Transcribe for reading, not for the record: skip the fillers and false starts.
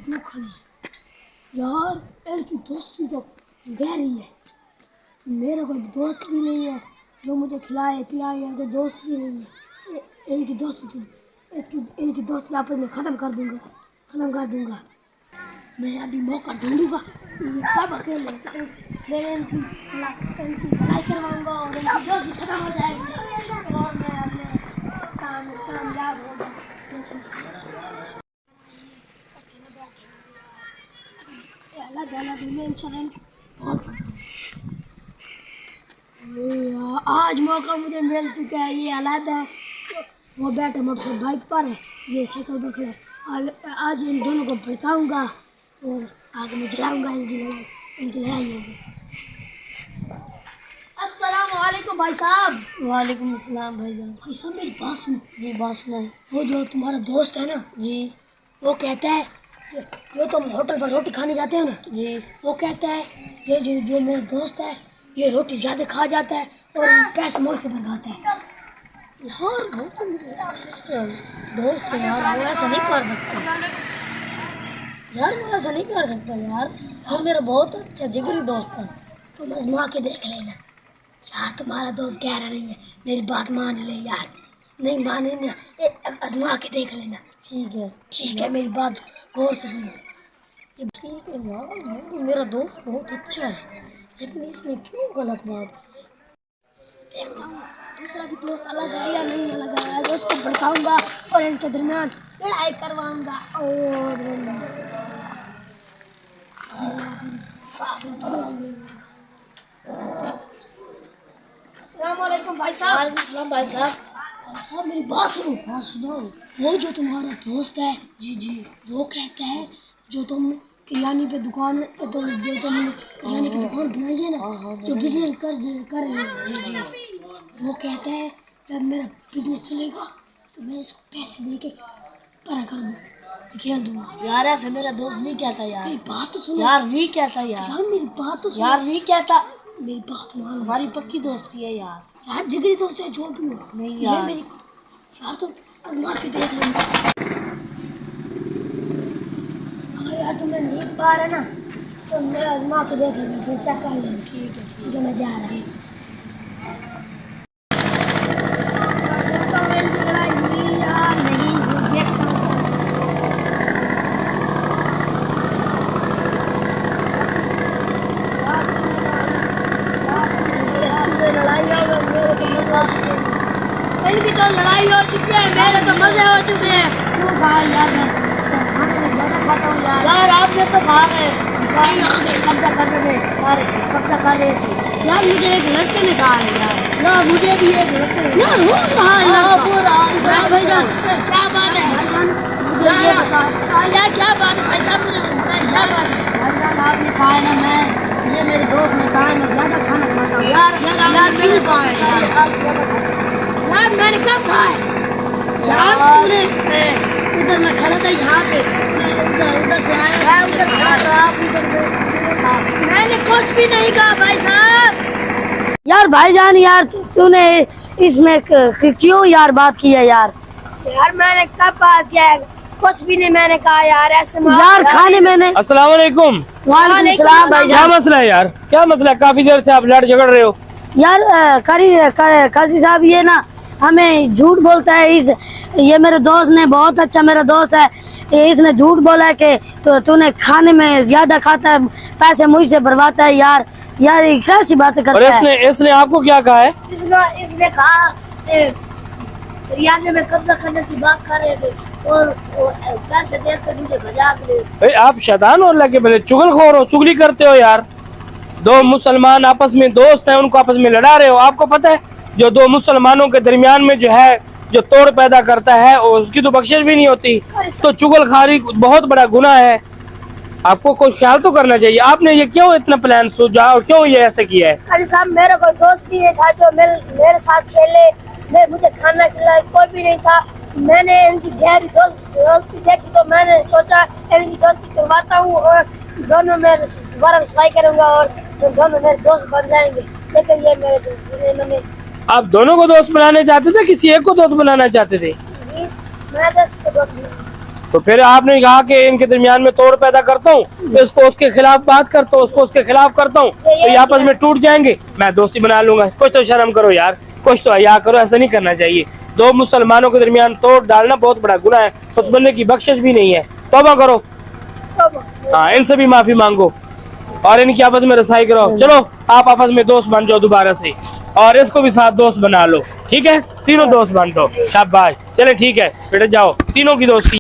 दो खड़े यार, इनकी दोस्ती तो गहरी है। मेरा कोई दोस्त भी नहीं है जो मुझे खिलाए पिलाए, या कोई दोस्त भी नहीं है। इनकी दोस्ती आपस में ख़त्म कर दूंगा। मैं अभी मौका ढूंढूंगा, सब अकेले फिर इनकी लड़ाई करवाऊंगा और इनकी दोस्ती खत्म हो जाएगी और मैं अपने काम में कामयाब होगा। आज मौका मुझे मिल चुका है। ये अलग है, वो बैठे मोटर बाइक पर है, ये साइकिल पर खड़ा है। आज इन दोनों को भड़काऊंगा और आगे में जलाऊंगा। इनकी लड़ाई होगी। अस्सलाम वालेकुम भाई साहब। वालेकुम अस्सलाम भाईजान। भाई साहब मेरी बात सुनो। जी बात सुनाए। वो जो तुम्हारा दोस्त है ना जी, वो कहता है जो तुम होटल पर रोटी खाने जाते हो ना जी, वो कहता है ये जो मेरा दोस्त है ये रोटी ज्यादा खा जाता है और पैसे मुझसे भरवाता है। यार वो तो मेरा दोस्त है यार, वो ऐसा नहीं कर सकता यार, वो ऐसा नहीं कर सकता यार, वो मेरा बहुत अच्छा जिगरी दोस्त है। तुम आजमा के देख लेना यार, तुम्हारा दोस्त गहरा नहीं है। मेरी बात मान ले यार, नहीं माने ना आजमा के देख लेना। ठीक है मेरी बात गौर से सुनो। ये ठीक है यार, वो तो मेरा दोस्त बहुत अच्छा है, लेकिन इसने क्यों गलत बात की? देखता हूँ दूसरा भी दोस्त अलग है या नहीं अलग है। आज उसको भड़काऊंगा और इनके दरमियान लड़ाई करवाऊंगा। और अस्सलाम वालेकुम भाई साहब। वालेकुम भाई साहब। भाई साहब मेरी बात सुनो। हाँ सुनो। वो जो तुम्हारा दोस्त है जी जी, वो कहता है जो तुम किराने पे दुकान तो जो तुम किराने की दुकान बनाई है ना, जो बिजनेस कर रहे हो, जी जी, वो कहता है जब मेरा बिजनेस चलेगा तो मैं इसको पैसे दे के परा कर दूँ, खेल दूंगा। यार ऐसे मेरा दोस्त नहीं कहता यार। मेरी बात तो सुनो यार, नहीं कहता यार। यार मेरी बात तो सुनो। यार नहीं कहता। मेरी बात मानो। हमारी पक्की दोस्ती है यार। यार जिगरी दोस्त है, जो भी हो। नहीं ये यार। मेरी यार तुम आजमा के देख लेना। अगर यार तुम्हें नहीं पा रहा ना तो मैं आजमा के देख लेना, फिर चेक कर लेना। ठीक है मैं जा रहा हूँ। इनकी तो लड़ाई हो चुकी है, मेरे तो मजे हो चुके हैं। क्यों भाई यार, मैं खाने में ज़्यादा खाता हूँ यार। आपने तो खा गए कब्जा करने में, कब्जा कर रहे थे यार। मुझे एक लड़के ने कहा है यार, मुझे भी एक लड़के ने यार वो रहा भाईजान। क्या बात है भाईजान, मुझे ये बता यार, क्या बात है भाई साहब, मुझे बताइए क्या बात है। भाईजान आपने कहा है ना, ये मेरे दोस्त ने कहा है मैं ज़्यादा खाना खाता हूँ यार। क्यों कहा है यार, मैंने कब कहा है यार? तूने उधर मैं खड़ा था यहाँ पे, उधर से आया, मैंने कुछ भी नहीं कहा भाई साहब। यार भाईजान यार, तूने इसमें क्यों यार बात की है यार? यार मैंने कब बात किया है? कुछ भी नहीं मैंने कहा यार, ऐसे यार खाने मैंने। अस्सलाम वालेकुम। वालेकुम सलाम भाईजान। क्या मसला है यार, क्या मसला है? काफी देर से आप लड़ झगड़ रहे हो यार। काजी साहब ये ना हमें झूठ बोलता है। ये मेरे दोस्त ने, बहुत अच्छा मेरा दोस्त है, इसने झूठ बोला है कि तो तूने खाने में ज्यादा खाता है, पैसे मुझसे भरवाता है। यार ये कैसी बातें करता है? इसने आपको क्या कहा है? इसने कहा में कब्जा करने की बात कर रहे थे और पैसे देकर मुझे भजा के। भाई आप शैतान हो, अल्लाह के बंदे, चुगलखोर हो, चुगली करते हो यार। दो मुसलमान आपस में दोस्त हैं, उनको आपस में लड़ा रहे हो। आपको पता है जो दो मुसलमानों के दरमियान में जो है जो तोड़ पैदा करता है और उसकी तो बख्शिश भी नहीं होती। तो चुगलखारी बहुत बड़ा गुनाह है, आपको कोई ख्याल तो करना चाहिए। आपने ये क्यों इतना प्लान सोचा और क्यों ये ऐसे किया है? अरे साहब मेरा कोई दोस्त भी नहीं था जो मेरे साथ खेले, मुझे खाना खिलाए, कोई भी नहीं था। मैंने इनकी गहरी दोस्ती देखी तो मैंने सोचा इनकी दोस्ती करवाता हूँ और दोनों में दोबारा सफाई करूँगा और दोनों मेरे दोस्त बन जाएंगे। लेकिन ये मेरे दोस्त मैंने। आप दोनों को दोस्त बनाना चाहते थे, किसी एक को दोस्त बनाना चाहते थे? जी मैं 10 को दोस्त। तो फिर आपने कहा कि इनके दरमियान में तोड़ पैदा करता हूँ, तो इसको उसके खिलाफ बात करता हूँ, उसको उसके खिलाफ करता हूँ, तो ये आपस में टूट जाएंगे, मैं दोस्ती बना लूंगा। कुछ तो शर्म करो यार, कुछ तो हया करो, ऐसा नहीं करना चाहिए। दो मुसलमानों के दरमियान तोड़ डालना बहुत बड़ा गुनाह है, उस बंदे की बख्शिश भी नहीं है। तौबा करो, हाँ इनसे भी माफी मांगो और इनकी आपस में रसाई करो। चलो आप आपस में दोस्त बन जाओ दोबारा से, और इसको भी साथ दोस्त बना लो, ठीक है? तीनों दोस्त बन जाओ, शाबाश। चले ठीक है बेटा, जाओ, तीनों की दोस्ती।